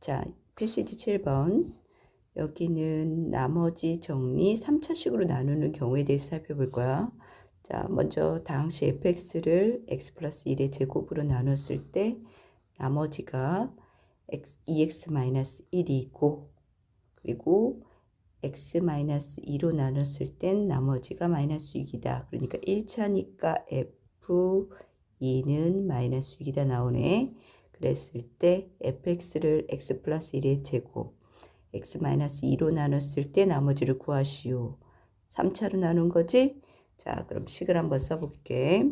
자, 필수지 7번. 여기는 나머지 정리 3차식으로 나누는 경우에 대해서 살펴볼 거야. 자, 먼저 당시 fx를 x 플러스 1의 제곱으로 나눴을 때 나머지가 2x-1이 있고, 그리고 x-2로 나눴을 땐 나머지가 마이너스 6이다. 그러니까 1차니까 f2는 마이너스 6이다 나오네. 그랬을 때 fx를 x 플러스 1의 제곱 x-2로 나눴을 때 나머지를 구하시오. 3차로 나눈 거지? 자, 그럼 식을 한번 써볼게.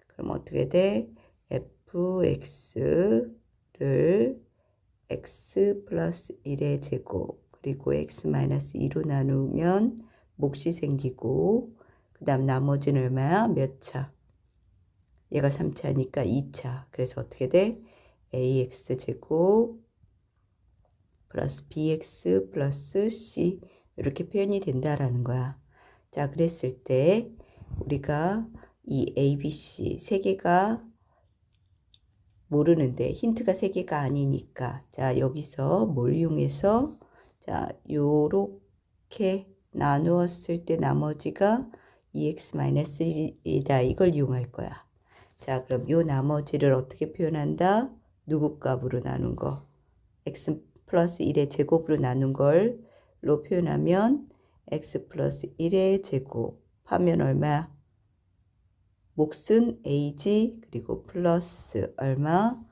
그럼 어떻게 돼? fx를 x 플러스 1의 제곱 그리고 x-2로 나누면 몫이 생기고, 그 다음 나머지는 얼마야? 몇 차? 얘가 3차니까 2차. 그래서 어떻게 돼? ax 제곱 플러스 bx 플러스 c 이렇게 표현이 된다라는 거야. 자, 그랬을 때 우리가 이 a, b, c 세 개가 모르는데 힌트가 세 개가 아니니까, 자, 여기서 뭘 이용해서, 자, 요렇게 나누었을 때 나머지가 2x-1이다. 이걸 이용할 거야. 자, 그럼 요 나머지를 어떻게 표현한다? 누구 값으로 나눈 거? x 플러스 1의 제곱으로 나눈 걸로 표현하면 x 플러스 1의 제곱 하면 얼마야? 몫은 a지, 그리고 플러스 얼마?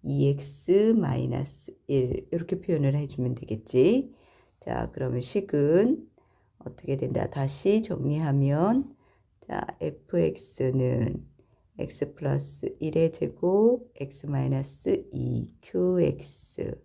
2x-1 이렇게 표현을 해주면 되겠지. 자, 그러면 식은 어떻게 된다? 다시 정리하면, 자, fx는 x 플러스 1의 제곱 x-2 qx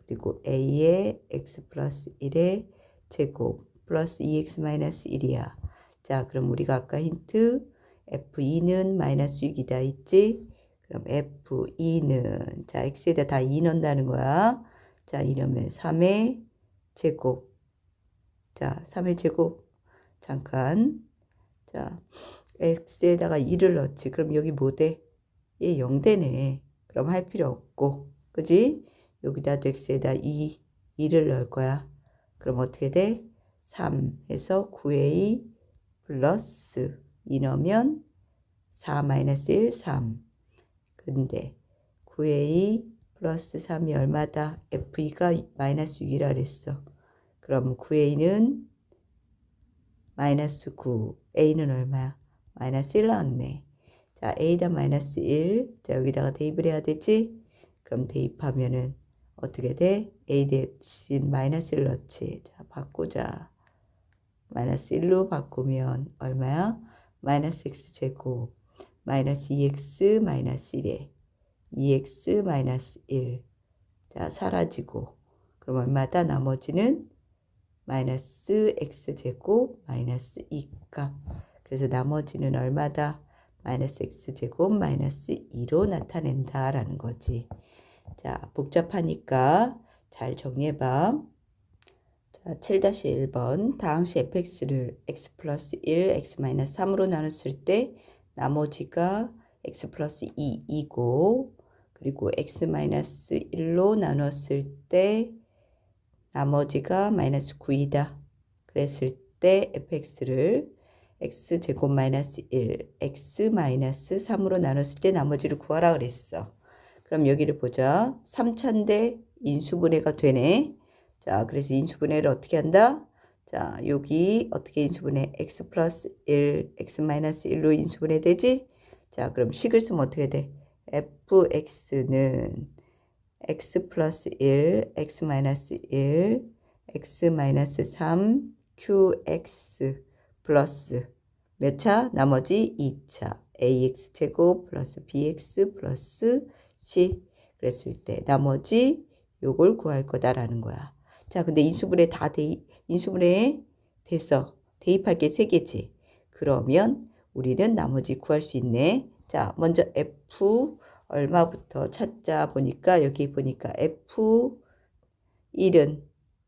그리고 a의 x 플러스 1의 제곱 플러스 2x-1이야. 자, 그럼 우리가 아까 힌트 f2는 마이너스 6이다 있지? 그럼 f2는, 자, x에다 다 2 넣는다는 거야. 자, 이러면 3의 제곱. 자, 3의 제곱. 잠깐. 자, x에다가 2를 넣지. 그럼 여기 뭐 돼? 얘 0되네. 그럼 할 필요 없고. 그지? 여기다도 x에다 2를 넣을 거야. 그럼 어떻게 돼? 3 해서 9a 플러스 2 넣으면 4-1, 3. 근데 9a 플러스 3이 얼마다? f2가 마이너스 6이라 그랬어. 그럼 9a는 마이너스 9, a는 얼마야? 마이너스 1 나왔네. 자, a다 마이너스 1. 자, 여기다가 대입을 해야 되지? 그럼 대입하면은 어떻게 돼? a 대신 마이너스 1 넣지. 자, 바꾸자. 마이너스 1로 바꾸면 얼마야? 마이너스 x 제곱 마이너스 2x 마이너스 1에 2x 마이너스 1. 자, 사라지고. 그럼 얼마다? 나머지는 마이너스 x 제곱 마이너스 2값. 그래서 나머지는 얼마다? 마이너스 x 제곱 마이너스 2로 나타낸다라는 거지. 자, 복잡하니까 잘 정리해봐. 자, 7-1번. 당시 fx를 x 플러스 1, x 마이너스 3으로 나눴을 때 나머지가 x 플러스 2이고, 그리고 x 마이너스 1로 나눴을 때 나머지가 마이너스 9이다. 그랬을 때 fx를 x 제곱 마이너스 1, x 마이너스 3으로 나눴을 때 나머지를 구하라 그랬어. 그럼 여기를 보자. 3차인데 인수분해가 되네. 자, 그래서 인수분해를 어떻게 한다? 자, 여기 어떻게 인수분해? x 플러스 1, x 마이너스 1로 인수분해 되지? 자, 그럼 식을 쓰면 어떻게 돼? fx는 x 플러스 1, x 마이너스 1, x 마이너스 3, qx 플러스 몇 차? 나머지 2차. ax 제곱 플러스 bx 플러스 c. 그랬을 때 나머지 요걸 구할 거다라는 거야. 자, 근데 인수분해 인수분해 됐어. 대입할 게 3개지. 그러면 우리는 나머지 구할 수 있네. 자, 먼저 f 얼마부터 찾자 보니까, 여기 보니까 f1은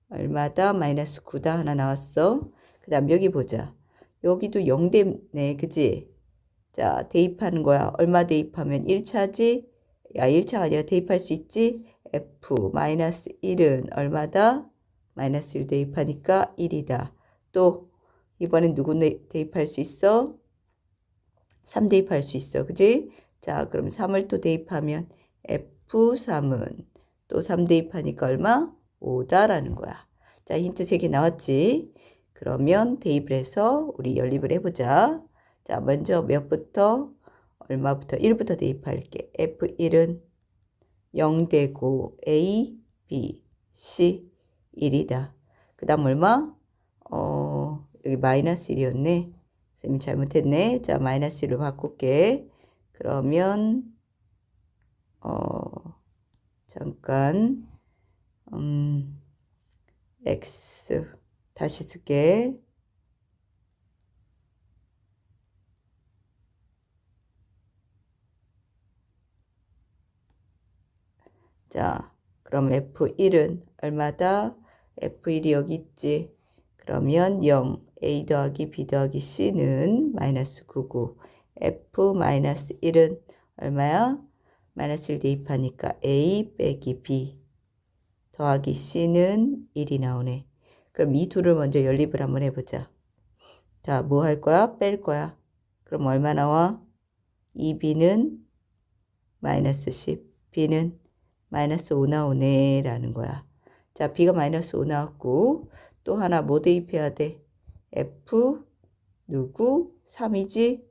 얼마다? 마이너스 9다 하나 나왔어. 그 다음 여기 보자. 여기도 0 되네. 그지? 자, 대입하는 거야. 얼마 대입하면 1차지? 야, 1차가 아니라 대입할 수 있지? f-1은 얼마다? 마이너스 1 대입하니까 1이다. 또 이번엔 누구 대입할 수 있어? 3 대입할 수 있어. 그지? 자, 그럼 3을 또 대입하면 f3은 또 3 대입하니까 얼마? 5다라는 거야. 자, 힌트 3개 나왔지? 그러면 대입을 해서 우리 연립을 해보자. 자, 먼저 몇부터? 얼마부터? 1부터 대입할게. f1은 0 되고 a, b, c 1이다. 그 다음 얼마? 여기 마이너스 1이었네. 쌤이 잘못했네. 자, 마이너스 1로 바꿀게. 그러면 잠깐 x 다시 쓸게. 자, 그럼 f1은 얼마다? f1이 여기 있지. 그러면 0, a 더하기 b 더하기 c는 마이너스 9고 f-1은 얼마야? 마이너스 1 대입하니까 a 빼기 b 더하기 c는 1이 나오네. 그럼 이 둘을 먼저 연립을 한번 해보자. 자, 뭐 할 거야? 뺄 거야. 그럼 얼마 나와? 2b는 마이너스 10, b는 마이너스 5 나오네 라는 거야. 자, b가 마이너스 5 나왔고 또 하나 뭐 대입해야 돼? f 누구? 3이지?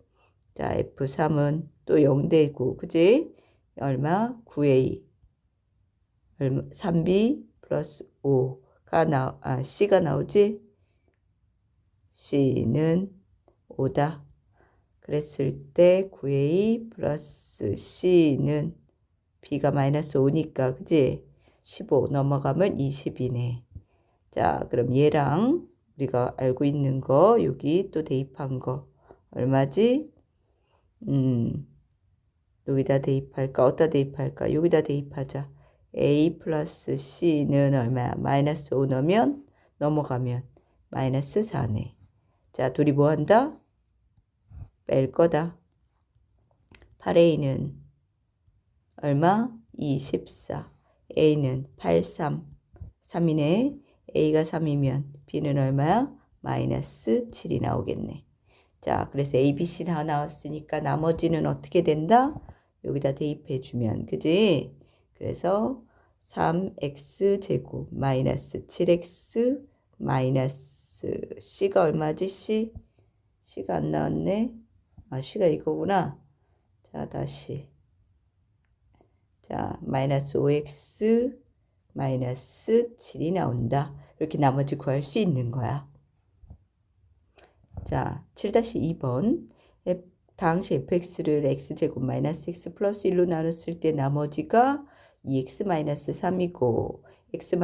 자, f3은 또 0 되고 그지? 얼마? 9a 3b 플러스 5가 c가 나오지? c는 5다. 그랬을 때 9a 플러스 c는 b가 마이너스 5니까 그지? 15 넘어가면 20이네. 자, 그럼 얘랑 우리가 알고 있는 거 여기 또 대입한 거 얼마지? 여기다 대입할까? 어디다 대입할까? 여기다 대입하자. a 플러스 c는 얼마야? 마이너스 5 넣으면 넘어가면 마이너스 4네. 자, 둘이 뭐 한다? 뺄 거다. 8a는 얼마? 24. a는 83. 3이네. a가 3이면 b는 얼마야? 마이너스 7이 나오겠네. 자, 그래서 a, b, c 다 나왔으니까 나머지는 어떻게 된다? 여기다 대입해주면, 그지? 그래서 3x 제곱 마이너스 7x 마이너스 c가 얼마지? c가 안 나왔네. 아, c가 이거구나. 자, 다시. 자, 마이너스 5x 마이너스 7이 나온다. 이렇게 나머지 구할 수 있는 거야. 자, 7-2번. 당시 fx를 x제곱 마이너스 x 플러스 1로 나눴을 때 나머지가 2x 마이너스 3이고 x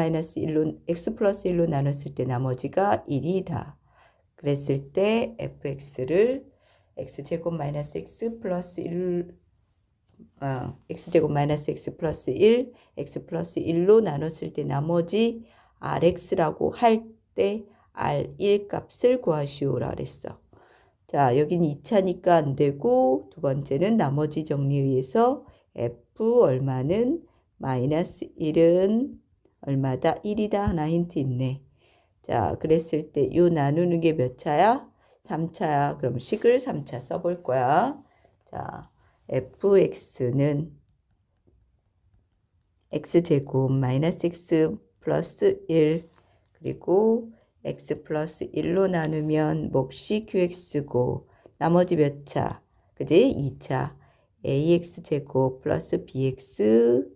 플러스 1로 나눴을 때 나머지가 1이다. 그랬을 때 fx를 x제곱 마이너스 x 플러스 1 x제곱 마이너스 x 플러스 1 x 플러스 1로 나눴을 때 나머지 rx라고 할 때 r1 값을 구하시오라 그랬어. 자, 여기는 2차니까 안 되고 두 번째는 나머지 정리에 의해서 f 얼마는 마이너스 1은 얼마다? 1이다. 하나 힌트 있네. 자, 그랬을 때 요 나누는 게 몇 차야? 3차야. 그럼 식을 3차 써볼 거야. 자, fx는 x제곱 마이너스 x 플러스 1 그리고 x 플러스 1로 나누면 몫이 qx고 나머지 몇 차? 그지? 2차 ax제곱 플러스 bx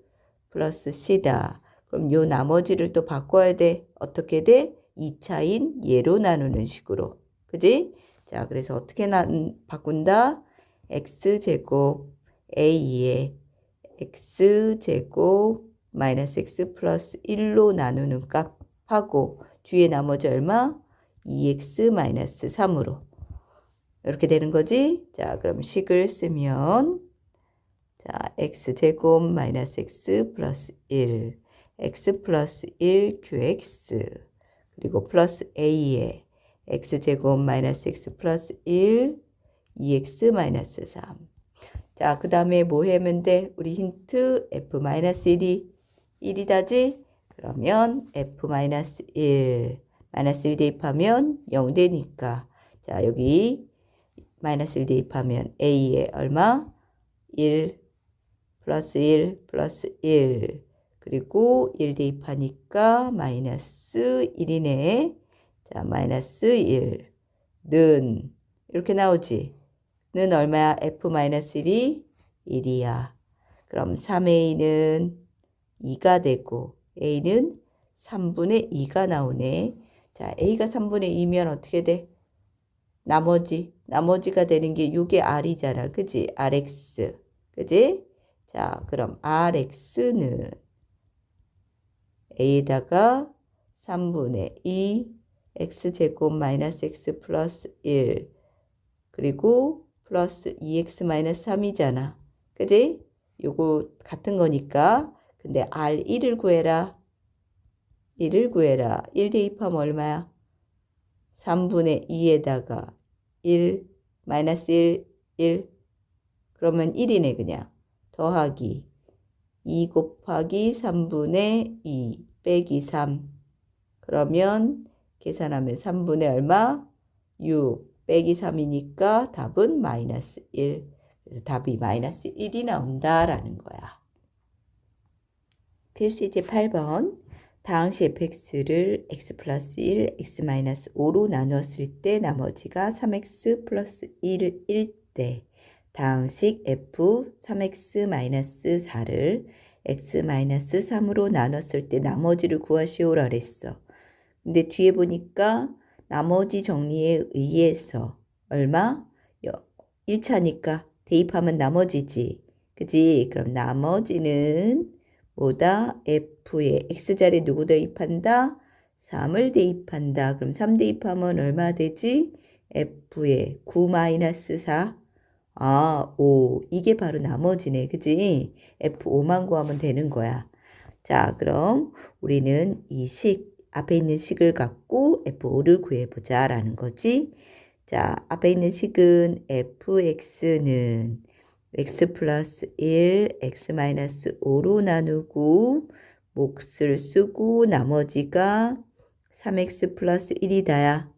플러스 c다. 그럼 요 나머지를 또 바꿔야 돼. 어떻게 돼? 2차인 얘로 나누는 식으로. 그지? 자, 그래서 어떻게 바꾼다? x제곱 a에 x제곱 마이너스 x 플러스 1로 나누는 값하고 뒤에 나머지 얼마? 2x 마이너스 3으로 이렇게 되는 거지? 자, 그럼 식을 쓰면 자, x제곱 마이너스 x 플러스 1 x 플러스 1 qx 그리고 플러스 a에 x제곱 마이너스 x 플러스 1 2x 마이너스 3. 자, 그 다음에 뭐 하면 돼? 우리 힌트 f 마이너스 1이 1이다지? 그러면 F-1 마이너스 1 대입하면 0 되니까 자 여기 마이너스 1 대입하면 A에 얼마? 1 플러스 1 플러스 1 그리고 1 대입하니까 마이너스 1이네. 자 마이너스 1는 이렇게 나오지. 는 얼마야? F-1이 1이야. 그럼 3A는 2가 되고 A는 3분의 2가 나오네. 자 A가 3분의 2면 어떻게 돼? 나머지가 되는 게 이게 R이잖아. 그지? RX. 그지? 자 그럼 RX는 A에다가 3분의 2 X제곱 마이너스 X 플러스 1 그리고 플러스 2X 마이너스 3이잖아. 그지? 요거 같은 거니까. 근데 R1을 구해라. 1을 구해라. 1 대입하면 얼마야? 3분의 2에다가 1 마이너스 1 그러면 1이네 그냥. 더하기 2 곱하기 3분의 2 빼기 3 그러면 계산하면 3분의 얼마? 6 빼기 3이니까 답은 마이너스 1. 그래서 답이 마이너스 1이 나온다라는 거야. 필수 이제 8번. 당시 fx를 x 플러스 1, x 마이너스 5로 나눴을 때 나머지가 3x 플러스 1일 때 당식 f 3x 마이너스 4를 x 마이너스 3으로 나눴을 때 나머지를 구하시오라 그랬어. 근데 뒤에 보니까 나머지 정리에 의해서 얼마? 1차니까 대입하면 나머지지. 그지? 그럼 나머지는 뭐다? F에 X자리에 누구 대입한다? 3을 대입한다. 그럼 3 대입하면 얼마 되지? F에 9-4 5 이게 바로 나머지네. 그지? F5만 구하면 되는 거야. 자 그럼 우리는 이 앞에 있는 식을 갖고 F5를 구해보자 라는 거지. 자 앞에 있는 식은 fx는 x 플러스 1, x 마이너스 5로 나누고 몫을 쓰고 나머지가 3x 플러스 1이다야.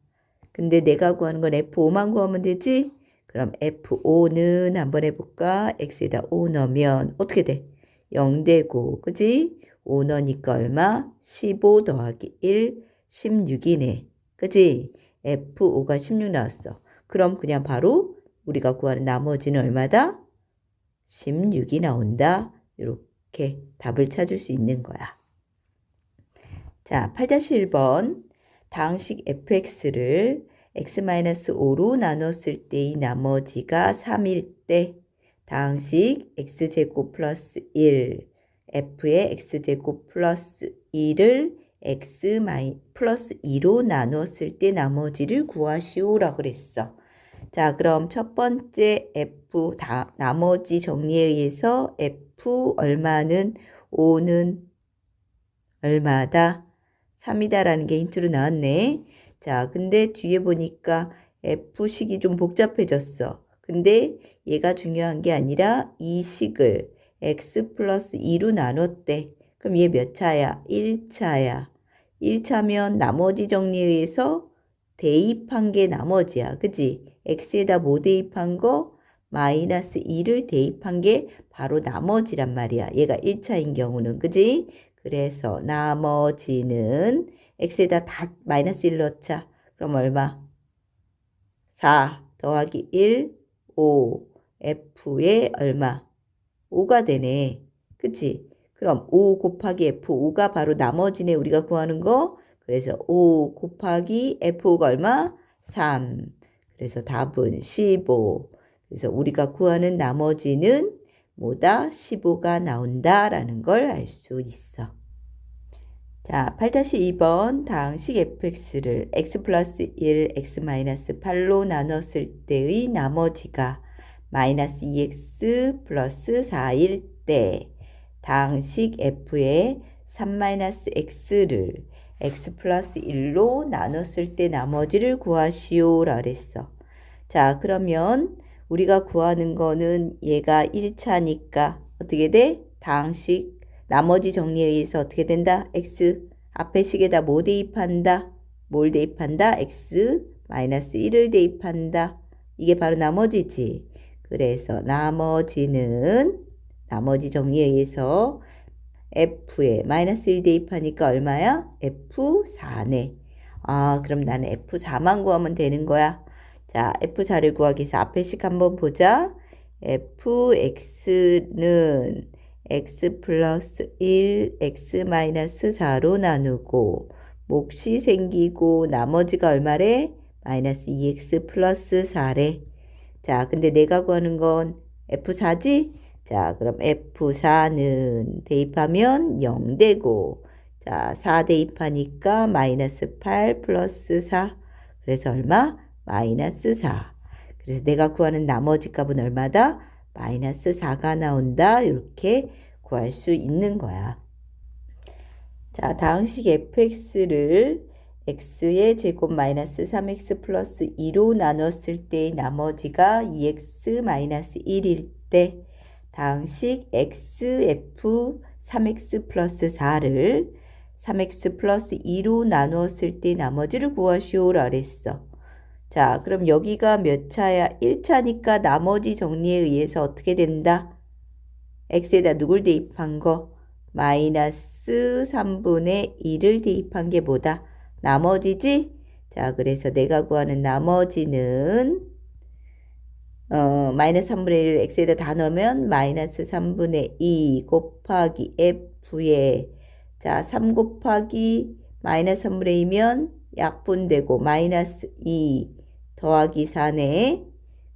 근데 내가 구하는 건 f5만 구하면 되지? 그럼 f5는 한번 해볼까? x에다 5 넣으면 어떻게 돼? 0 되고 그지? 5 넣으니까 얼마? 15 더하기 1, 16이네. 그지? F5가 16 나왔어. 그럼 그냥 바로 우리가 구하는 나머지는 얼마다? 16이 나온다. 이렇게 답을 찾을 수 있는 거야. 자, 8-1번. 당식 fx를 x-5로 나눴을 때의 나머지가 3일 때 당식 x제곱 플러스 1 f의 x제곱 플러스 2를 x 플러스 2로 나눴을 때 나머지를 구하시오라 그랬어. 자 그럼 첫 번째 f 나머지 정리에 의해서 f 얼마는 5는 얼마다? 3이다 라는 게 힌트로 나왔네. 자 근데 뒤에 보니까 f식이 좀 복잡해졌어. 근데 얘가 중요한 게 아니라 이 식을 x 플러스 2로 나눴대. 그럼 얘 몇 차야? 1차야. 1차면 나머지 정리에 의해서 대입한 게 나머지야. 그지? x에다 뭐 대입한 거? 마이너스 2를 대입한 게 바로 나머지란 말이야. 얘가 1차인 경우는. 그지? 그래서 나머지는 x에다 다 마이너스 1 넣자. 그럼 얼마? 4 더하기 1, 5. f에 얼마? 5가 되네. 그치? 그럼 5 곱하기 F5가 바로 나머지네. 우리가 구하는 거. 그래서 5 곱하기 F5가 얼마? 3. 그래서 답은 15. 그래서 우리가 구하는 나머지는 뭐다? 15가 나온다라는 걸 알 수 있어. 자, 8-2번 당식 fx를 x 플러스 1, x 마이너스 8로 나눴을 때의 나머지가 마이너스 2x 플러스 4일 때 당식 f의 3-x를 x 플러스 1로 나눴을 때 나머지를 구하시오라 그랬어. 자 그러면 우리가 구하는 거는 얘가 1차니까 어떻게 돼? 당식 나머지 정리에 의해서 어떻게 된다? x 앞에 식에다 뭐 대입한다? 뭘 대입한다? x 마이너스 1을 대입한다. 이게 바로 나머지지. 그래서 나머지는 나머지 정리에 의해서 f에 마이너스 1 대입하니까 얼마야? f4네. 아, 그럼 나는 f4만 구하면 되는 거야. 자, f4를 구하기 위해서 앞에 식 한번 보자. fx는 x 플러스 1, x 마이너스 4로 나누고 몫이 생기고 나머지가 얼마래? 마이너스 2x 플러스 4래. 자, 근데 내가 구하는 건 f4지? 자, 그럼 f4는 대입하면 0 되고 자, 4 대입하니까 마이너스 8 플러스 4. 그래서 얼마? 마이너스 4. 그래서 내가 구하는 나머지 값은 얼마다? 마이너스 4가 나온다. 이렇게 구할 수 있는 거야. 자, 다음식 fx를 x의 제곱 마이너스 3x 플러스 2로 나눴을 때의 나머지가 2x 마이너스 1일 때 다음식 xf 3x 플러스 4를 3x 플러스 2로 나누었을 때 나머지를 구하시오라 그랬어. 자, 그럼 여기가 몇 차야? 1차니까 나머지 정리에 의해서 어떻게 된다? x에다 누굴 대입한 거? 마이너스 3분의 1을 대입한 게 뭐다? 나머지지? 자, 그래서 내가 구하는 나머지는 마이너스 3분의 1을 x에다 다 넣으면 마이너스 3분의 2 곱하기 f에 자, 3 곱하기 마이너스 3분의 2면 약분되고 마이너스 2 더하기 4네.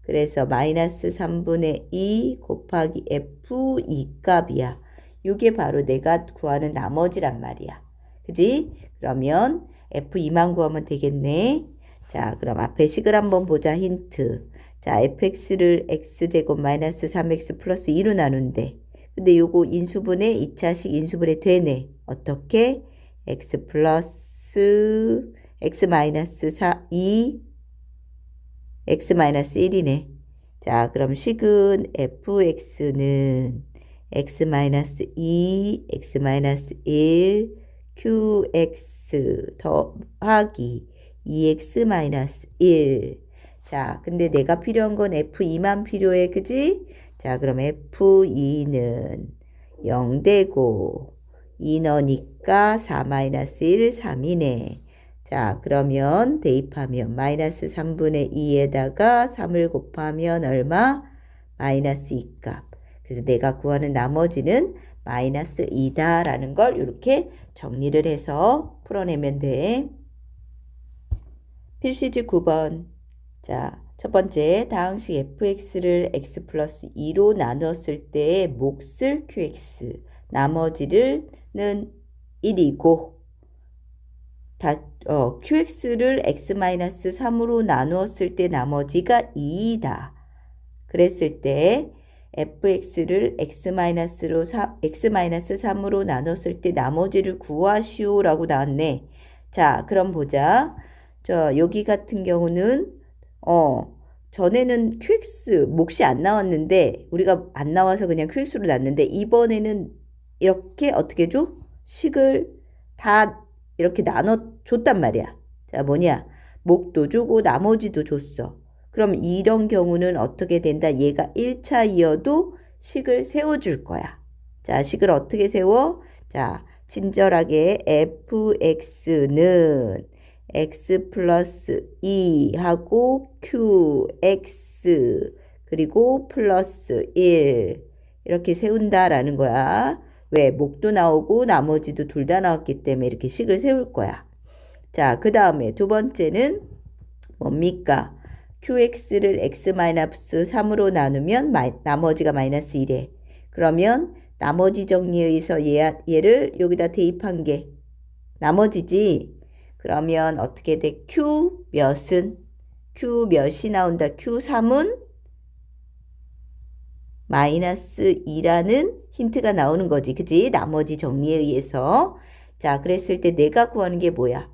그래서 마이너스 3분의 2 곱하기 f2 값이야. 이게 바로 내가 구하는 나머지란 말이야. 그지? 그러면 f2만 구하면 되겠네. 자, 그럼 앞에 식을 한번 보자. 힌트. 자, fx를 x제곱 마이너스 3x 플러스 2로 나눈대. 근데 요거 인수분해 2차식 인수분해 되네. 어떻게? x 플러스 x 마이너스 2 x 마이너스 1이네. 자, 그럼 식은 fx는 x 마이너스 2 x 마이너스 1 qx 더하기 2x 마이너스 1. 자, 근데 내가 필요한 건 f2만 필요해. 그지? 자, 그럼 f2는 0 되고 2 넣으니까 4 마이너스 1 3이네. 자, 그러면 대입하면 마이너스 3분의 2에다가 3을 곱하면 얼마? 마이너스 2값. 그래서 내가 구하는 나머지는 마이너스 2다라는 걸 이렇게 정리를 해서 풀어내면 돼. 필수지 9번. 자, 첫 번째 다항식 fx를 x 플러스 2로 나눴을 때의 몫을 qx, 나머지는 1이고 qx를 x 마이너스 3으로 나누었을 때 나머지가 2이다. 그랬을 때 fx를 x 마이너스 3으로 나눴을 때 나머지를 구하시오 라고 나왔네. 자, 그럼 보자. 여기 같은 경우는 전에는 qx 몫이 안 나왔는데 우리가 안 나와서 그냥 qx로 놨는데 이번에는 이렇게 어떻게 줘? 식을 다 이렇게 나눠줬단 말이야. 자, 뭐냐? 몫도 주고 나머지도 줬어. 그럼 이런 경우는 어떻게 된다? 얘가 1차이어도 식을 세워줄 거야. 자, 식을 어떻게 세워? 자, 친절하게 fx는 x 플러스 2하고 qx 그리고 플러스 1 이렇게 세운다라는 거야. 왜? 몫도 나오고 나머지도 둘 다 나왔기 때문에 이렇게 식을 세울 거야. 자, 그 다음에 두 번째는 뭡니까? qx를 x-3으로 나누면 나머지가 마이너스 1에. 그러면 나머지 정리에 의해서 얘를 여기다 대입한 게 나머지지. 그러면 어떻게 돼? q 몇이 나온다. q3은 마이너스 2라는 힌트가 나오는 거지. 그지? 나머지 정리에 의해서. 자, 그랬을 때 내가 구하는 게 뭐야?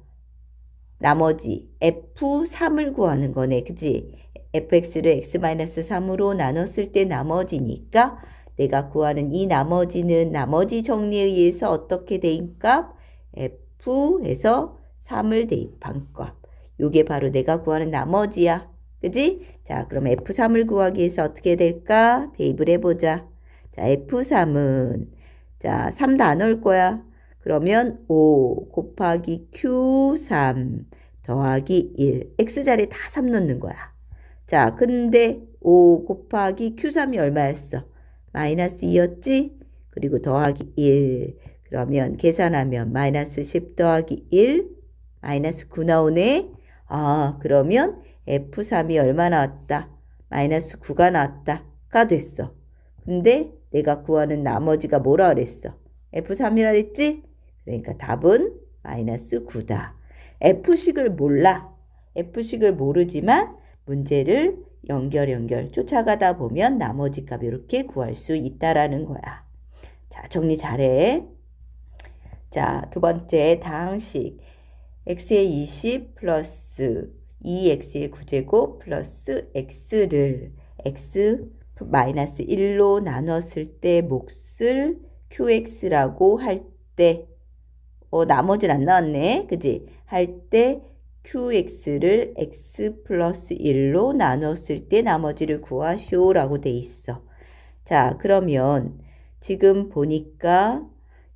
나머지 f3을 구하는 거네. 그지? fx를 x-3으로 나눴을 때 나머지니까 내가 구하는 이 나머지는 나머지 정리에 의해서 어떻게 대입값? F에서 3을 대입한 값. 요게 바로 내가 구하는 나머지야. 그지? 자, 그럼 F3을 구하기 위해서 어떻게 될까? 대입을 해보자. 자, F3은 자, 3 다 넣을 거야. 그러면 5 곱하기 Q3 더하기 1. X자리에 다 3 넣는 거야. 자, 근데 5 곱하기 Q3이 얼마였어? 마이너스 2였지? 그리고 더하기 1. 그러면 계산하면 마이너스 10 더하기 1. 마이너스 9 나오네. 아, 그러면 F3이 얼마 나왔다? 마이너스 9가 나왔다가 됐어. 근데 내가 구하는 나머지가 뭐라 그랬어? F3이라 그랬지? 그러니까 답은 마이너스 9다. F식을 몰라. F식을 모르지만 문제를 연결 쫓아가다 보면 나머지 값 이렇게 구할 수 있다라는 거야. 자, 정리 잘해. 자, 두 번째 다항식. x의 20 플러스 2x의 9제곱 플러스 x를 x 마이너스 1로 나눴을 때 몫을 qx라고 할 때, 나머지는 안 나왔네. 그지? 할 때 qx를 x 플러스 1로 나눴을 때 나머지를 구하시오 라고 돼 있어. 자, 그러면 지금 보니까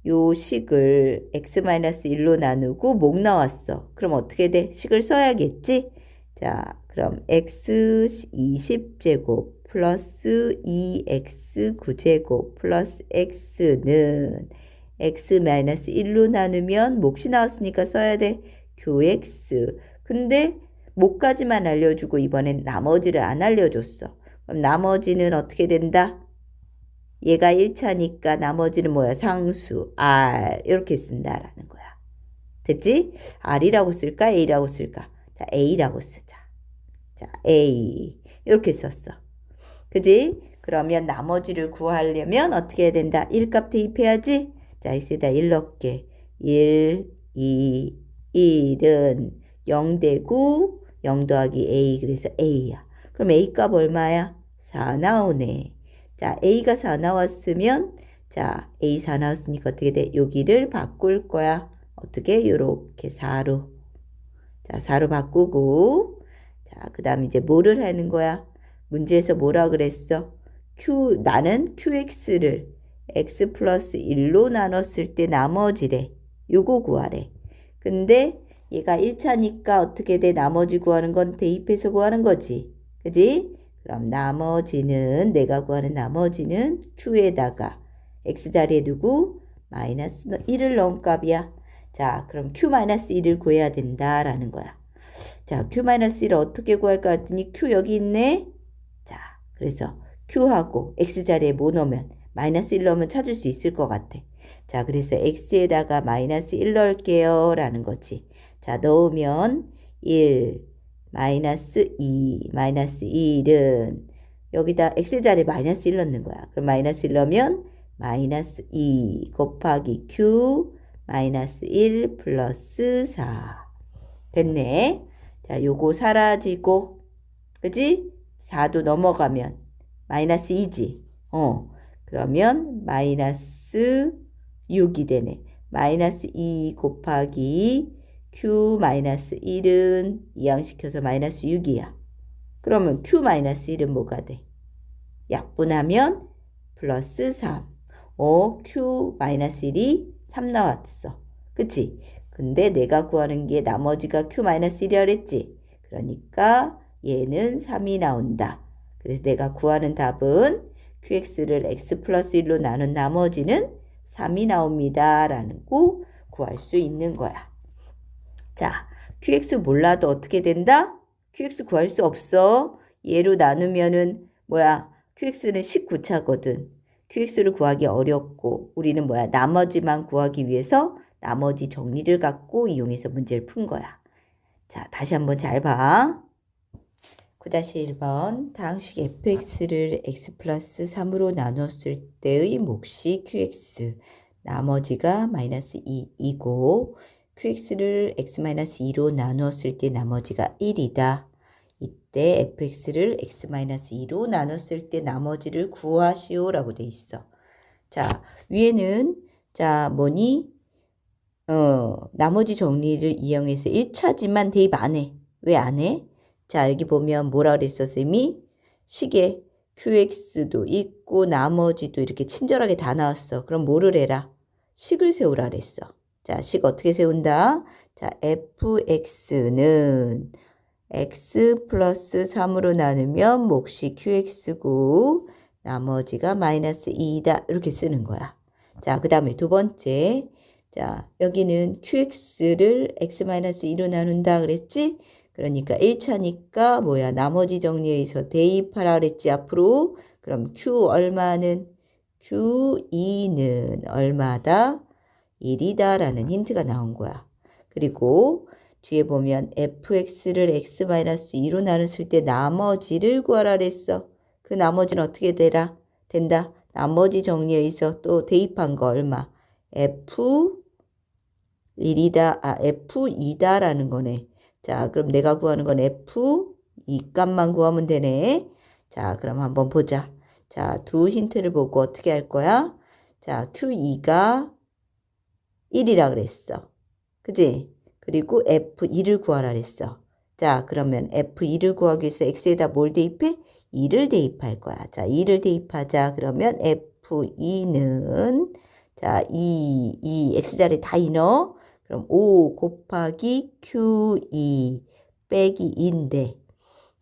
요 식을 x-1로 나누고 목 나왔어. 그럼 어떻게 돼? 식을 써야겠지? 자, 그럼 x 20제곱 플러스 2x 9제곱 플러스 x는 x-1로 나누면 몫이 나왔으니까 써야 돼. qx. 근데 목까지만 알려주고 이번엔 나머지를 안 알려줬어. 그럼 나머지는 어떻게 된다? 얘가 1차니까 나머지는 뭐야? 상수 R 이렇게 쓴다라는 거야. 됐지? R이라고 쓸까? A라고 쓸까? 자, A라고 쓰자. 자, A 이렇게 썼어. 그지? 그러면 나머지를 구하려면 어떻게 해야 된다? 1값 대입해야지. 자, X에다 1 넣을게. 1, 2, 1은 0 되고 0 더하기 A 그래서 A야. 그럼 A 값 얼마야? 4 나오네. 자, A가 4 나왔으면 자, A 4 나왔으니까 어떻게 돼? 여기를 바꿀 거야. 어떻게? 요렇게 4로. 자, 4로 바꾸고 자, 그 다음에 이제 뭐를 하는 거야? 문제에서 뭐라 그랬어? 나는 QX를 X 플러스 1로 나눴을 때 나머지래. 요거 구하래. 근데 얘가 1차니까 어떻게 돼? 나머지 구하는 건 대입해서 구하는 거지. 그지? 그럼 나머지는 내가 구하는 나머지는 Q에다가 X자리에 두고 마이너스 1을 넣은 값이야. 자, 그럼 Q-1을 구해야 된다라는 거야. 자, Q-1을 어떻게 구할까 했더니 Q 여기 있네. 자, 그래서 Q하고 X자리에 뭐 넣으면 마이너스 1 넣으면 찾을 수 있을 것 같아. 자, 그래서 X에다가 마이너스 1 넣을게요 라는 거지. 자, 넣으면 1 마이너스 2 마이너스 1은 여기다 X자리에 마이너스 1 넣는 거야. 그럼 마이너스 1 넣으면 마이너스 2 곱하기 Q 마이너스 1 플러스 4 됐네. 자, 요거 사라지고 그지? 4도 넘어가면 마이너스 2지. 그러면 마이너스 6이 되네. 마이너스 2 곱하기 Q-1은 이항시켜서 마이너스 6이야. 그러면 Q-1은 뭐가 돼? 약분하면 플러스 3. Q-1이 3 나왔어. 그치? 근데 내가 구하는 게 나머지가 Q-1이라 그랬지? 그러니까 얘는 3이 나온다. 그래서 내가 구하는 답은 QX를 X 플러스 1로 나눈 나머지는 3이 나옵니다. 라는 거 구할 수 있는 거야. 자, QX 몰라도 어떻게 된다? QX 구할 수 없어. 얘로 나누면은 뭐야? QX는 19차거든. QX를 구하기 어렵고 우리는 뭐야? 나머지만 구하기 위해서 나머지 정리를 갖고 이용해서 문제를 푼 거야. 자, 다시 한번 잘 봐. 9-1번 다항식 fx를 x 플러스 3으로 나눴을 때의 몫이 qx 나머지가 마이너스 2이고 qx를 x 마이너스 2로 나눴을 때 나머지가 1이다. 이때 fx를 x-2로 나눴을 때 나머지를 구하시오라고 돼 있어. 자, 위에는 자, 뭐니? 나머지 정리를 이용해서 1차지만 대입 안 해. 왜 안 해? 자, 여기 보면 뭐라 그랬어, 쌤이? 식에 qx도 있고 나머지도 이렇게 친절하게 다 나왔어. 그럼 뭐를 해라? 식을 세우라 그랬어. 자, 식 어떻게 세운다? 자, fx는 x 플러스 3으로 나누면 몫이 qx고 나머지가 마이너스 2이다. 이렇게 쓰는 거야. 자, 그 다음에 두 번째. 자, 여기는 qx를 x-2로 나눈다 그랬지? 그러니까 1차니까 뭐야? 나머지 정리해서 대입하라 그랬지, 앞으로. 그럼 q 얼마는? q2는 얼마다? 1이다 라는 힌트가 나온 거야. 그리고 뒤에 보면 fx를 x-2로 나눴을 때 나머지를 구하라 그랬어. 그 나머지는 어떻게 된다? 나머지 정리해서 또 대입한 거 얼마? f2다 라는 거네. 자, 그럼 내가 구하는 건 f2 값만 구하면 되네. 자, 그럼 한번 보자. 자, 두 힌트를 보고 어떻게 할 거야? 자, q2가 1이라 그랬어. 그지? 그리고 f2를 구하라 그랬어. 자, 그러면 f2를 구하기 위해서 x에다 뭘 대입해? 2를 대입할 거야. 자, 2를 대입하자. 그러면 f2는 자, 2 x자리 다 넣어. 그럼 5 곱하기 q2 빼기 2인데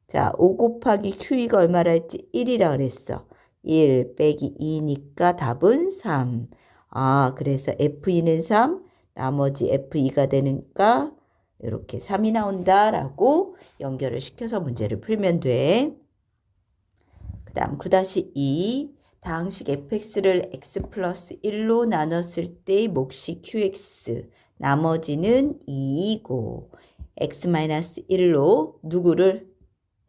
자, 5 곱하기 q2가 얼마라 했지? 1이라 그랬어. 1 빼기 2니까 답은 3. 아, 그래서 f2는 3, 나머지 f2가 되니까 이렇게 3이 나온다라고 연결을 시켜서 문제를 풀면 돼. 그 다음 9-2 다항식 fx를 x 플러스 1로 나눴을 때의 몫이 qx 나머지는 2이고 x-1로 누구를?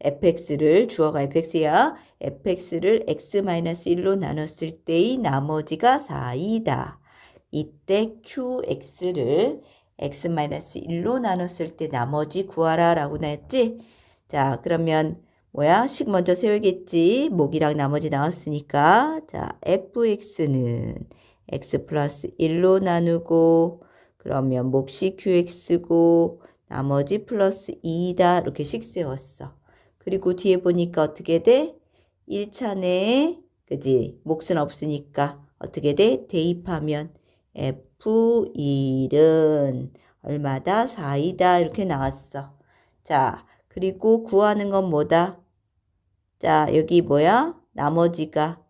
fx를 주어가 fx야. fx를 x-1로 나눴을 때의 나머지가 4이다. 이때 qx를 x-1로 나눴을 때 나머지 구하라 라고 나왔지? 자, 그러면 뭐야? 식 먼저 세우겠지. 목이랑 나머지 나왔으니까. 자, fx는 x 플러스 1로 나누고 그러면 몫이 qx고 나머지 플러스 2다. 이렇게 식 세웠어. 그리고 뒤에 보니까 어떻게 돼? 1차 내에 그지? 몫은 없으니까 어떻게 돼? 대입하면 f1은 얼마다? 4이다. 이렇게 나왔어. 자, 그리고 구하는 건 뭐다? 자, 여기 뭐야? 나머지가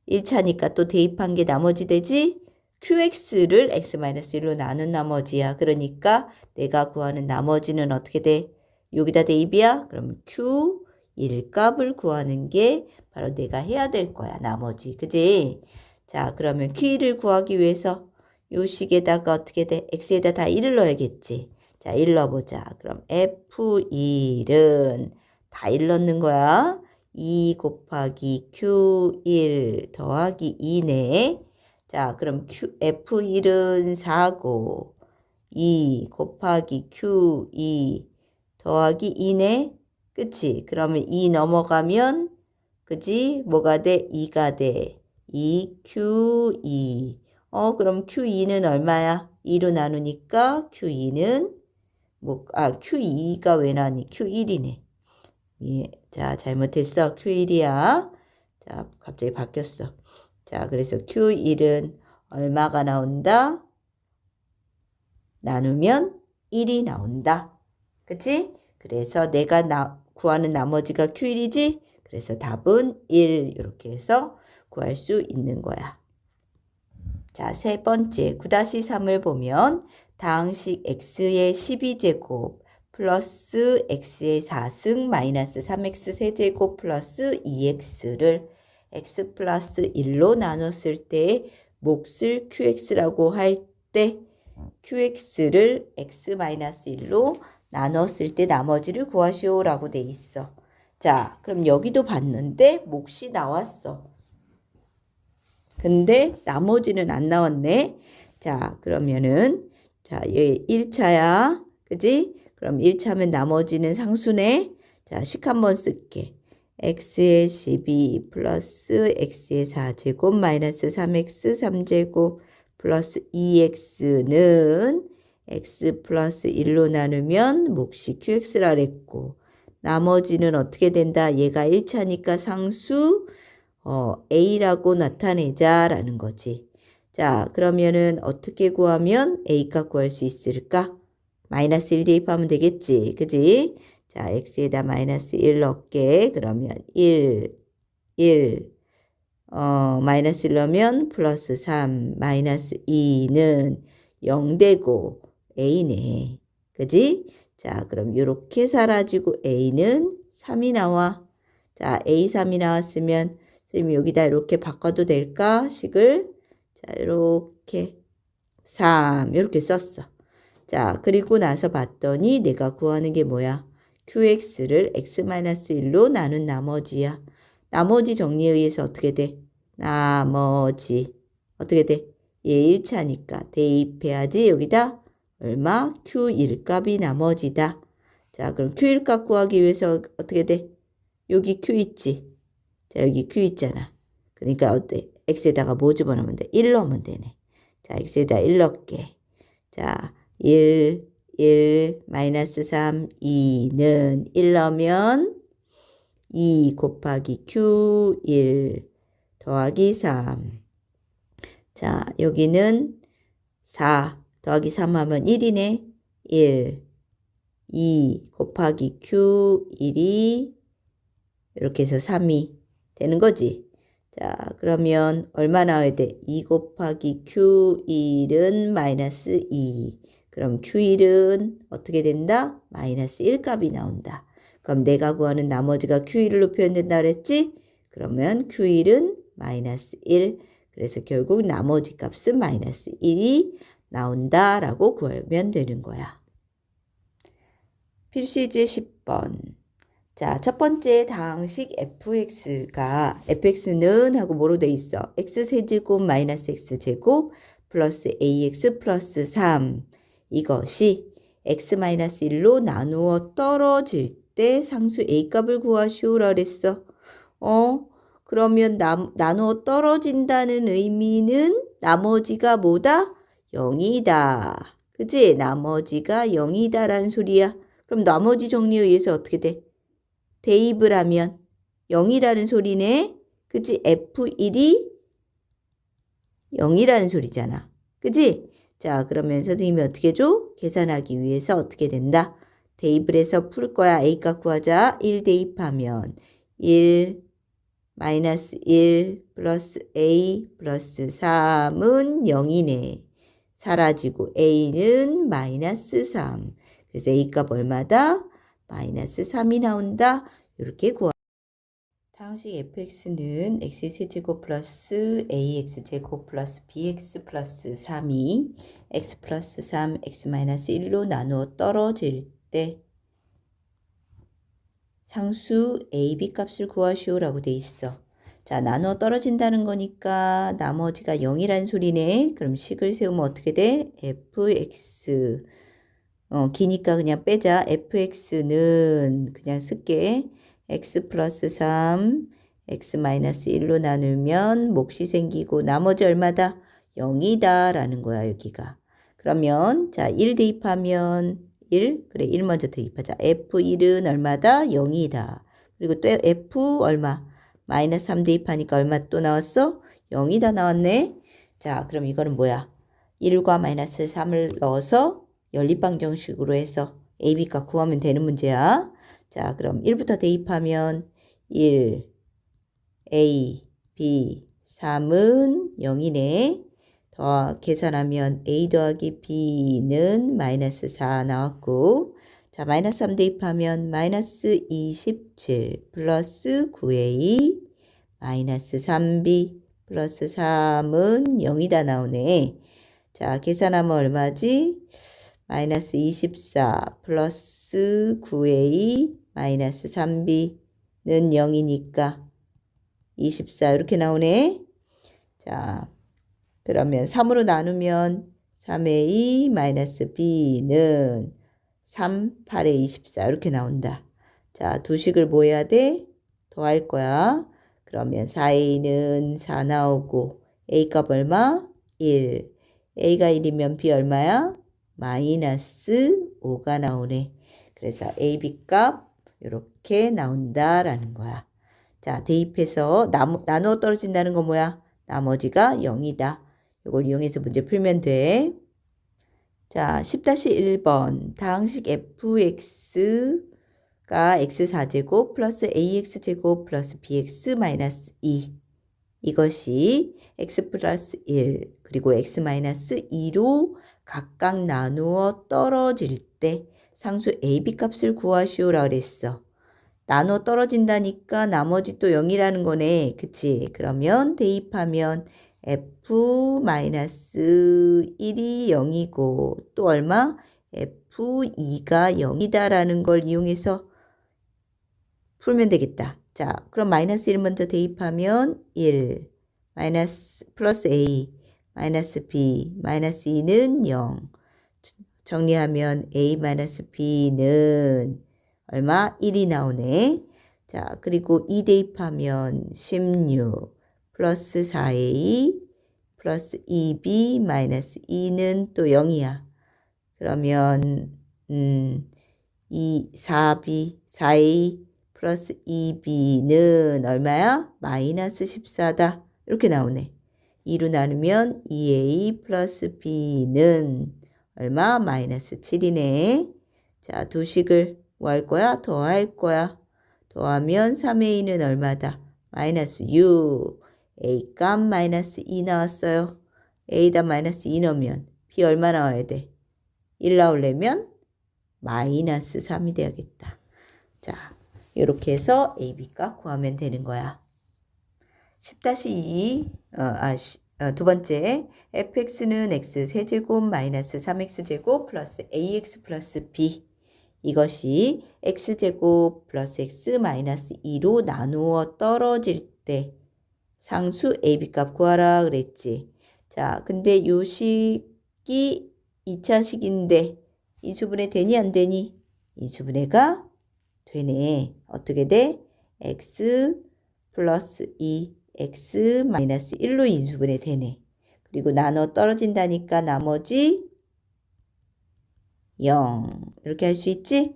1차니까 또 대입한 게 나머지 되지? qx를 x-1로 나눈 나머지야. 그러니까 내가 구하는 나머지는 어떻게 돼? 여기다 대입이야? 그럼 q1 값을 구하는 게 바로 내가 해야 될 거야. 나머지. 그지? 자, 그러면 q1을 구하기 위해서 요 식에다가 어떻게 돼? x에다 다 1을 넣어야겠지. 자, 1 넣어보자. 그럼 f1은 다 1 넣는 거야. 2 곱하기 q1 더하기 2네. 자, 그럼 f1은 4고 2 곱하기 q2 더하기 2네. 그치? 그러면 2 넘어가면 그지? 뭐가 돼? 2가 돼. 2q2. 그럼 q2는 얼마야? 2로 나누니까 q2는 q2가 왜 나니? q1이네. 예, 자, 잘못했어. q1이야. 자, 갑자기 바뀌었어. 자, 그래서 q1은 얼마가 나온다? 나누면 1이 나온다. 그치? 그래서 내가 구하는 나머지가 q1이지? 그래서 답은 1 이렇게 해서 구할 수 있는 거야. 자, 세 번째 9-3을 보면 다항식 x의 12제곱 플러스 x의 4승 마이너스 3x 세제곱 플러스 2x를 x 플러스 1로 나눴을 때 몫을 qx라고 할 때 qx를 x-1로 나눴을 때 나머지를 구하시오 라고 돼 있어. 자, 그럼 여기도 봤는데 몫이 나왔어. 근데 나머지는 안 나왔네. 자, 그러면은 자, 얘 1차야. 그지? 그럼 1차면 나머지는 상수네. 자, 식 한번 쓸게. x의 12 플러스 x의 4제곱 마이너스 3x 3제곱 플러스 2x는 x 플러스 1로 나누면 몫이 qx라 그랬고 나머지는 어떻게 된다? 얘가 1차니까 상수 a라고 나타내자라는 거지. 자, 그러면은 어떻게 구하면 a값 구할 수 있을까? 마이너스 1 대입하면 되겠지. 그지? 자, x에다 마이너스 1 넣을게. 그러면 1, 마이너스 1 넣으면 플러스 3, 마이너스 2는 0 되고 a네. 그지? 자, 그럼 이렇게 사라지고 a는 3이 나와. 자, a 3이 나왔으면 선생님 여기다 이렇게 바꿔도 될까? 식을. 자, 이렇게 3 이렇게 썼어. 자, 그리고 나서 봤더니 내가 구하는 게 뭐야? qx를 x-1로 나눈 나머지야. 나머지 정리에 의해서 어떻게 돼? 나머지 어떻게 돼? 얘 1차니까 대입해야지. 여기다 얼마? q1 값이 나머지다. 자, 그럼 q1 값 구하기 위해서 어떻게 돼? 여기 q 있지? 자, 여기 q 있잖아. 그러니까 어때? x에다가 뭐 집어넣으면 돼? 1 넣으면 되네. 자, x에다 1 넣을게. 자, 1, 마이너스 3, 2는 1 넣으면 2 곱하기 q1 더하기 3. 자, 여기는 4 더하기 3 하면 1이네. 1, 2 곱하기 q1이 이렇게 해서 3이 되는 거지. 자, 그러면 얼마 나와야 돼? 2 곱하기 q1은 마이너스 2. 그럼 q1은 어떻게 된다? 마이너스 1 값이 나온다. 그럼 내가 구하는 나머지가 q1로 표현된다 그랬지? 그러면 q1은 마이너스 1. 그래서 결국 나머지 값은 마이너스 1이 나온다라고 구하면 되는 거야. 필수이제 10번. 자, 첫 번째 다항식 fx는 하고 뭐로 돼 있어? x세제곱 마이너스 x제곱 플러스 ax 플러스 3. 이것이 x-1로 나누어 떨어질 때 상수 a값을 구하시오라 그랬어. 그러면 나누어 떨어진다는 의미는 나머지가 뭐다? 0이다. 그치? 나머지가 0이다라는 소리야. 그럼 나머지 정리에 의해서 어떻게 돼? 대입을 하면 0이라는 소리네. 그치? F1이 0이라는 소리잖아. 그치? 자, 그러면 선생님이 어떻게 줘? 계산하기 위해서 어떻게 된다? 대입을 해서 풀 거야. A값 구하자. 1 대입하면 1, 마이너스 1 플러스 A 플러스 3은 0이네. 사라지고 A는 마이너스 3. 그래서 A값 얼마다? 마이너스 3이 나온다. 이렇게 구하. 다항식 fx는 x세제곱 플러스 ax제곱 플러스 bx 플러스 3이 x 플러스 3, x-1로 나누어 떨어질 때 상수 a, b 값을 구하시오라고 돼 있어. 자, 나누어 떨어진다는 거니까 나머지가 0이라는 소리네. 그럼 식을 세우면 어떻게 돼? fx 기니까 그냥 빼자. fx는 그냥 쓸게. x 플러스 3, x-1로 나누면 몫이 생기고 나머지 얼마다? 0이다 라는 거야 여기가. 그러면 자 1 대입하면 1, 그래 1 먼저 대입하자. f1은 얼마다? 0이다. 그리고 또 f 얼마? 마이너스 3 대입하니까 얼마 또 나왔어? 0이다 나왔네. 자, 그럼 이거는 뭐야? 1과 마이너스 3을 넣어서 연립방정식으로 해서 AB값 구하면 되는 문제야. 자, 그럼 1부터 대입하면 1, A, B, 3은 0이네. 더 계산하면 A 더하기 B는 마이너스 4 나왔고, 자, 마이너스 3 대입하면 마이너스 27 플러스 9A 마이너스 3B 플러스 3은 0이다 나오네. 자, 계산하면 얼마지? 마이너스 24 플러스 9A 마이너스 3B는 0이니까 24 이렇게 나오네. 자, 그러면 3으로 나누면 3A 마이너스 B는 3, 8에 24 이렇게 나온다. 자, 두 식을 뭐 해야 돼? 더할 거야. 그러면 4a는 4 나오고 a 값 얼마? 1. a가 1이면 b 얼마야? 마이너스 5가 나오네. 그래서 a, b 값 이렇게 나온다라는 거야. 자, 대입해서 나누어 떨어진다는 건 뭐야? 나머지가 0이다. 이걸 이용해서 문제 풀면 돼. 자, 10-1번 다항식 fx가 x4제곱 플러스 ax제곱 플러스 bx 마이너스 2 이것이 x 플러스 1 그리고 x 마이너스 2로 각각 나누어 떨어질 때 상수 ab 값을 구하시오라 그랬어. 나눠 떨어진다니까 나머지 또 0이라는 거네. 그치? 그러면 대입하면 f-1이 0이고 또 얼마? f2가 0이다라는 걸 이용해서 풀면 되겠다. 자, 그럼 마이너스 1 먼저 대입하면 1, 마이너스 플러스 a, 마이너스 b, 마이너스 2는 0. 정리하면 a 마이너스 b는 얼마? 1이 나오네. 자, 그리고 2 대입하면 16 플러스 4a 플러스 2b 마이너스 2는 또 0이야. 그러면 4a 플러스 2b는 얼마야? 마이너스 14다. 이렇게 나오네. 2로 나누면 2a 플러스 b는 얼마? 마이너스 7이네. 자, 두 식을 뭐 할 거야? 더할 거야. 더하면 3a는 얼마다? 마이너스 6. a 값 마이너스 2 나왔어요. a다 마이너스 2 넣으면 b 얼마 나와야 돼? 1 나오려면 마이너스 3이 돼야겠다. 자, 이렇게 해서 ab 값 구하면 되는 거야. 10-2 두 번째 fx는 x 세제곱 마이너스 3x제곱 플러스 ax 플러스 b 이것이 x제곱 플러스 x 마이너스 2로 나누어 떨어질 때 상수 ab 값 구하라 그랬지. 자, 근데 요 식이 2차 식인데 인수분해 되니 안 되니? 인수분해가 되네. 어떻게 돼? x 플러스 2 x 마이너스 1로 인수분해 되네. 그리고 나눠 떨어진다니까 나머지 0 이렇게 할 수 있지?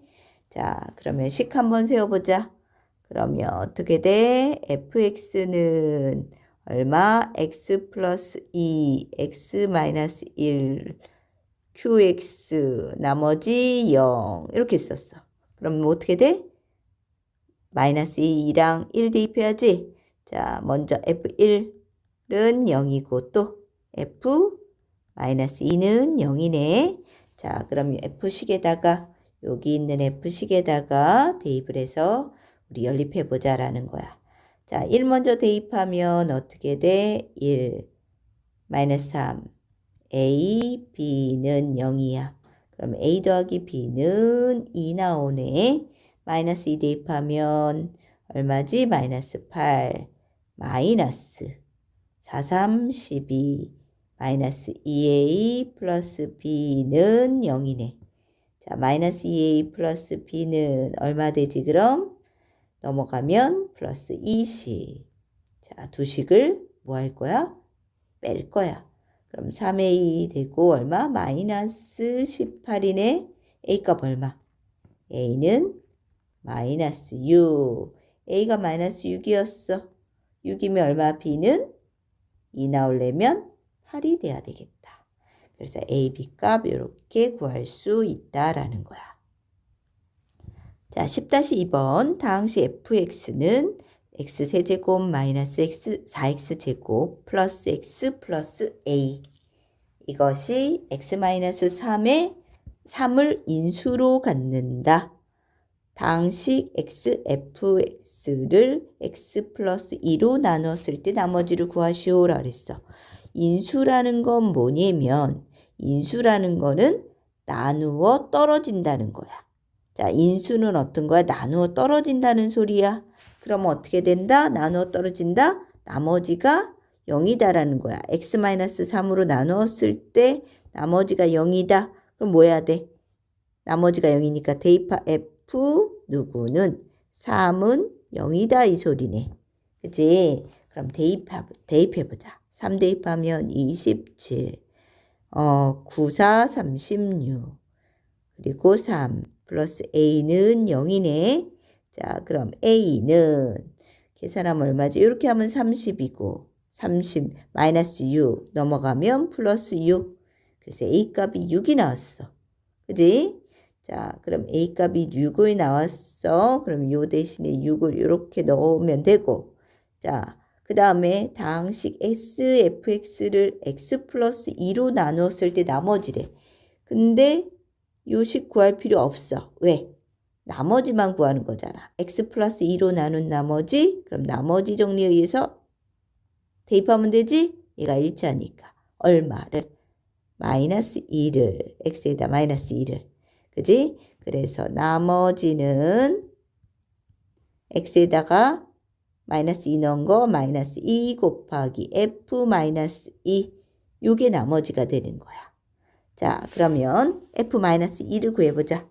자, 그러면 식 한번 세워보자. 그러면 어떻게 돼? fx는 얼마? x 플러스 2 x 마이너스 1 qx 나머지 0 이렇게 썼어. 그럼 뭐 어떻게 돼? 마이너스 2랑 1 대입해야지. 자, 먼저 f1은 0이고 또 f-2는 0이네. 자, 그럼 f식에다가 여기 있는 f식에다가 대입을 해서 우리 연립해보자라는 거야. 자, 1 먼저 대입하면 어떻게 돼? 1, 마이너스 3, a, b는 0이야. 그럼 a 더하기 b는 2 나오네. 마이너스 2 대입하면 얼마지? 마이너스 8, 마이너스 4, 3, 12, 마이너스 2a 플러스 b는 0이네. 자, 마이너스 2a 플러스 b는 얼마 되지 그럼? 넘어가면 플러스 20. 자, 두 식을 뭐 할 거야? 뺄 거야. 그럼 3a 되고 얼마? 마이너스 18이네. a 값 얼마? a는 마이너스 6. a가 마이너스 6이었어. 6이면 얼마? b는 2 나오려면 8이 돼야 되겠다. 그래서 a, b 값 이렇게 구할 수 있다라는 거야. 자, 10-2번 다항식 fx는 x세제곱 마이너스 x 4x제곱 플러스 x 플러스 a 이것이 x 마이너스 3을 인수로 갖는다. 다항식 fx를 x 플러스 2로 나눴을 때 나머지를 구하시오라 그랬어. 인수라는 건 뭐냐면 인수라는 거는 나누어 떨어진다는 거야. 자, 인수는 어떤 거야? 나누어 떨어진다는 소리야. 그러면 어떻게 된다? 나누어 떨어진다? 나머지가 0이다라는 거야. x-3으로 나누었을 때 나머지가 0이다. 그럼 뭐 해야 돼? 나머지가 0이니까 대입하 f 누구는 3은 0이다 이 소리네. 그치? 그럼 대입해보자. 3 대입하면 27, 9, 4, 36, 그리고 3 플러스 A는 0이네. 자, 그럼 A는 계산하면 얼마지? 이렇게 하면 30이고 30 마이너스 6 넘어가면 플러스 6. 그래서 A 값이 6이 나왔어. 그지? 자, 그럼 A 값이 6이 나왔어. 그럼 요 대신에 6을 이렇게 넣으면 되고. 자, 그 다음에 다항식 SFX를 X 플러스 2로 나누었을 때 나머지래. 근데 요식 구할 필요 없어. 왜? 나머지만 구하는 거잖아. X 플러스 2로 나눈 나머지. 그럼 나머지 정리에 의해서 대입하면 되지? 얘가 일치하니까. 얼마를? 마이너스 2를. X에다 마이너스 2를. 그지? 그래서 나머지는 X에다가 마이너스 2 넣은 거 마이너스 2 곱하기 F 마이너스 2. 요게 나머지가 되는 거야. 자, 그러면 F-2를 구해보자.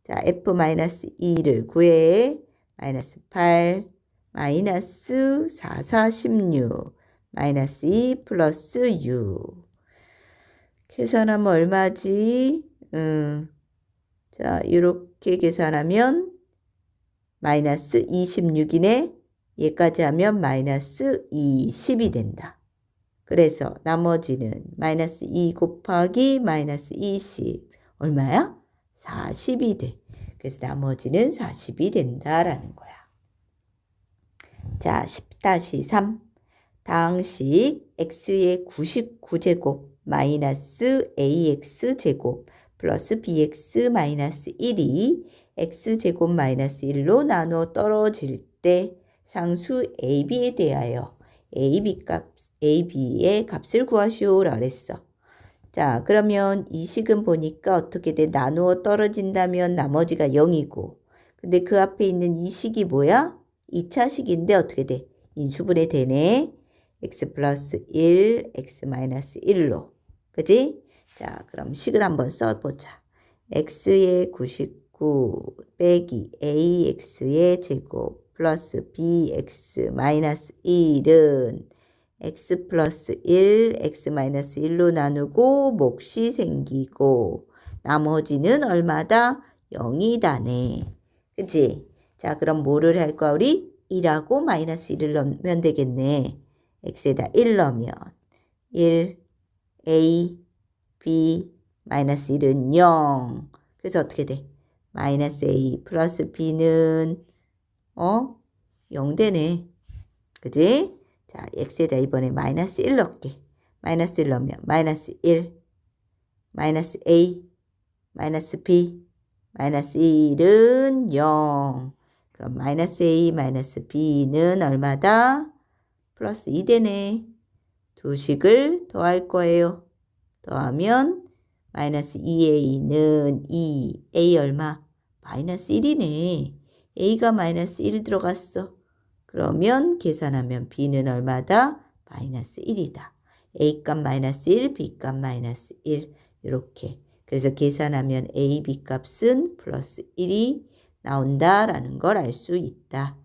자, F-2를 구해. 마이너스 8, 마이너스 4, 4, 16, 마이너스 2 플러스 6. 계산하면 얼마지? 자, 이렇게 계산하면 마이너스 26이네. 얘까지 하면 마이너스 20이 된다. 그래서 나머지는 마이너스 2 곱하기 마이너스 20. 얼마야? 40이 돼. 그래서 나머지는 40이 된다라는 거야. 자, 10-3. 다항식 x의 99제곱 마이너스 ax제곱 플러스 bx 마이너스 1이 x제곱 마이너스 1로 나눠 떨어질 때 상수 ab에 대하여 AB의 값을 구하시오라 그랬어. 자, 그러면 이 식은 보니까 어떻게 돼? 나누어 떨어진다면 나머지가 0이고. 근데 그 앞에 있는 이 식이 뭐야? 2차 식인데 어떻게 돼? 인수분해 되네. x 플러스 1, x 마이너스 1로. 그지? 자, 그럼 식을 한번 써보자. x의 99 빼기 ax의 제곱 플러스 bx 마이너스 1은 x 플러스 1, x 마이너스 1로 나누고 몫이 생기고 나머지는 얼마다? 0이다네. 그치? 자, 그럼 뭐를 할 거야? 우리 1하고 마이너스 1을 넣으면 되겠네. x에다 1 넣으면 1, a, b, 마이너스 1은 0. 그래서 어떻게 돼? 마이너스 a 플러스 b는 0 되네. 그지? 자, x에다 이번에 마이너스 1 넣을게. 마이너스 1 넣으면 마이너스 1, 마이너스 a, 마이너스 b, 마이너스 1은 0. 그럼 마이너스 a, 마이너스 b는 얼마다? 플러스 2 되네. 두 식을 더할 거예요. 더하면 마이너스 2a는 2, a 얼마? 마이너스 1이네. a가 마이너스 1 들어갔어. 그러면 계산하면 b는 얼마다? 마이너스 1이다. a값 마이너스 1, b값 마이너스 1 이렇게. 그래서 계산하면 a, b값은 플러스 1이 나온다라는 걸 알 수 있다.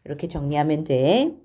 이렇게 정리하면 돼.